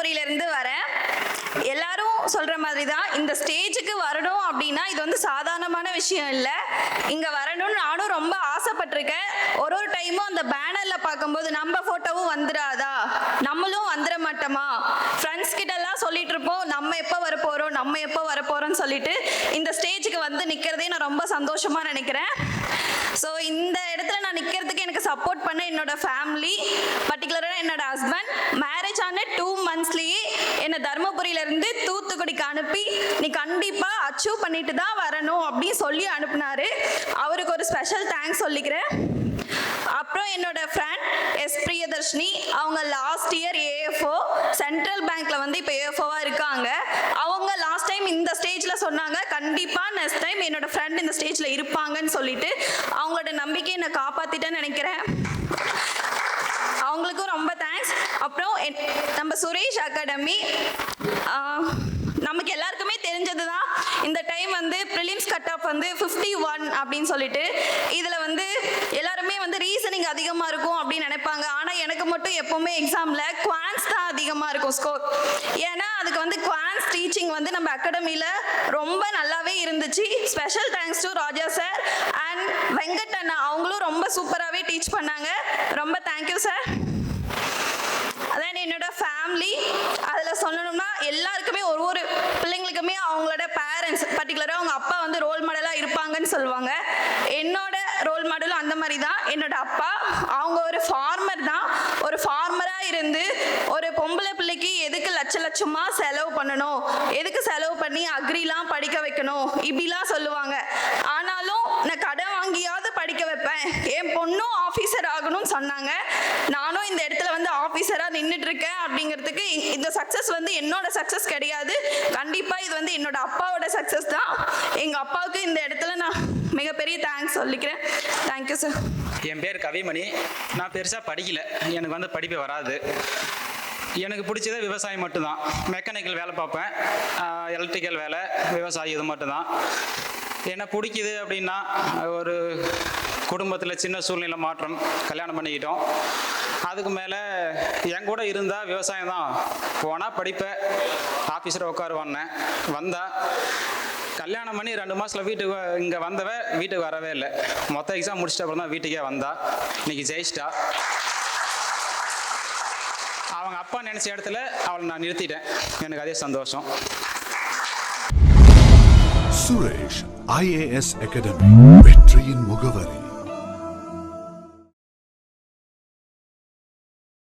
தருமபுரியிலேருந்து வரேன். எல்லாரும் சொல்கிற மாதிரி தான் இந்த ஸ்டேஜுக்கு வரணும் அப்படின்னா இது வந்து சாதாரணமான விஷயம் இல்லை. இங்கே வரணும்னு நானும் ரொம்ப ஆசைப்பட்டிருக்கேன். ஒரு டைமும் அந்த பேனரில் பார்க்கும்போது நம்ம ஃபோட்டோவும் வந்துடாதா, நம்மளும் வந்துட மாட்டோமா, ஃப்ரெண்ட்ஸ் கிட்டலாம் சொல்லிட்டு இருப்போம் நம்ம எப்போ வரப்போகிறோம் நம்ம எப்போ வரப்போகிறோம்னு சொல்லிட்டு இந்த ஸ்டேஜுக்கு வந்து நிற்கிறதே நான் ரொம்ப சந்தோஷமாக நினைக்கிறேன். ஸோ இந்த இடத்துல நான் நிற்கிறதுக்கு எனக்கு சப்போர்ட் பண்ண என்னோட ஃபேமிலி, பர்டிகுலராக என்னோட ஹஸ்பண்ட், மேரேஜ் ஆன 2 monthsலேயே என்னை தருமபுரியிலேருந்து தூத்துக்குடிக்கு அனுப்பி நீ கண்டிப்பாக அச்சீவ் பண்ணிட்டு தான் வரணும் அப்படின்னு சொல்லி அனுப்புனாரு. அவருக்கு ஒரு ஸ்பெஷல் தேங்க்ஸ் சொல்லிக்கிறேன். அப்புறம் என்னோட ஃப்ரெண்ட் எஸ் பிரியதர்ஷினி, அவங்க லாஸ்ட் இயர் ஏஎஃப்ஓ சென்ட்ரல் பேங்க்ல வந்து இப்போ ஏஎஃப்ஓவா இருக்காங்க. அவங்க லாஸ்ட் டைம் இந்த ஸ்டேஜ்ல சொன்னாங்க கண்டிப்பா நெக்ஸ்ட் டைம் என்னோட ஃப்ரெண்ட் இந்த ஸ்டேஜ்ல இருப்பாங்கன்னு சொல்லிட்டு அவங்களோட நம்பிக்கையை நான் காப்பாத்திட்டேன்னு நினைக்கிறேன். அவங்களுக்கும் ரொம்ப தேங்க்ஸ். அப்புறம் நம்ம சுரேஷ் அகாடமி, நமக்கு எல்லாருக்குமே தெரிஞ்சது தான். இந்த டைம் வந்து ப்ரிலிம்ஸ் கட் ஆஃப் வந்து 51 அப்படின்னு சொல்லிட்டு இதில் வந்து எல்லாருமே வந்து ரீசனிங் அதிகமாக இருக்கும் அப்படின்னு நினைப்பாங்க. ஆனால் எனக்கு மட்டும் எப்போவுமே எக்ஸாமில் குவான்ஸ் தான் அதிகமாக இருக்கும் ஸ்கோர். ஏன்னா அதுக்கு வந்து குவான்ஸ் டீச்சிங் வந்து நம்ம அகாடமியில் ரொம்ப நல்லாவே இருந்துச்சு. Special thanks to Raja sir and Venkat அண்ணா, அவங்களும் ரொம்ப சூப்பராகவே டீச் பண்ணாங்க. ரொம்ப தேங்க்யூ சார். அதான் என்னோட ஃபேமிலி, அதில் சொல்லணும்னா எல்லாருக்குமே ஒரு பிள்ளைங்களுக்குமே அவங்களோட பேரண்ட்ஸ், பர்டிகுலராக அவங்க அப்பா வந்து ரோல் மாடலாக இருப்பாங்கன்னு சொல்லுவாங்க. என்னோட ரோல் மாடலும் அந்த மாதிரி தான். என்னோட அப்பா அவங்க ஒரு ஃபார்மர் தான். ஒரு ஃபார்மராக இருந்து ஒரு பொம்பளை பிள்ளைக்கு எதுக்கு லட்சமாக செலவு பண்ணணும், எதுக்கு செலவு பண்ணி அக்ரிலாம் படிக்க வைக்கணும் இப்படிலாம் சொல்லுவாங்க. ஆனாலும் நான் கடன் வாங்கியாவது படிக்க வைப்பேன், என் பொண்ணும் ஆஃபீஸர் ஆகணும்னு சொன்னாங்க. நானும் இந்த இடத்துல வந்து ஆஃபீஸராக நின்றுட்டு இருக்கேன். அப்படிங்கிறதுக்கு இந்த சக்ஸஸ் வந்து என்னோட சக்ஸஸ் கிடையாது, கண்டிப்பாக இது வந்து என்னோட அப்பாவோட சக்ஸஸ் தான். எங்கள் அப்பாவுக்கு இந்த இடத்துல நான் மிகப்பெரிய தேங்க்ஸ் சொல்லிக்கிறேன். Thank you sir. என் பேர் கவிமணி. நான் பெருசாக படிக்கல, எனக்கு வந்து படிப்பே வராது. எனக்கு பிடிச்சதே விவசாயம் மட்டும்தான். மெக்கானிக்கல் வேலை பார்ப்பேன், எலக்ட்ரிக்கல் வேலை, விவசாயம் இது மட்டும்தான். என்ன பிடிக்குது அப்படின்னா ஒரு குடும்பத்தில் சின்ன சூழ்நிலை மாற்றம், கல்யாணம் பண்ணிக்கிட்டோம். அதுக்கு மேலே என் கூட இருந்தால் விவசாயம் தான். போனால் படிப்பேன், ஆஃபீஸில் உட்காருவானேன். வந்தா கல்யாணம் பண்ணி 2 மாதத்தில் வீட்டுக்கு இங்கே வந்தவ வீட்டுக்கு வரவே இல்லை. மொத்த எக்ஸாம் முடிச்சிட்ட அப்புறம் தான் வீட்டுக்கே வந்தா. இன்னைக்கு ஜெயிச்சிட்டா. அவங்க அப்பா நினச்ச இடத்துல அவளை நான் நிறுத்திட்டேன். எனக்கு அதே சந்தோஷம். சுரேஷ் IAS அகாடமி, வெற்றியின்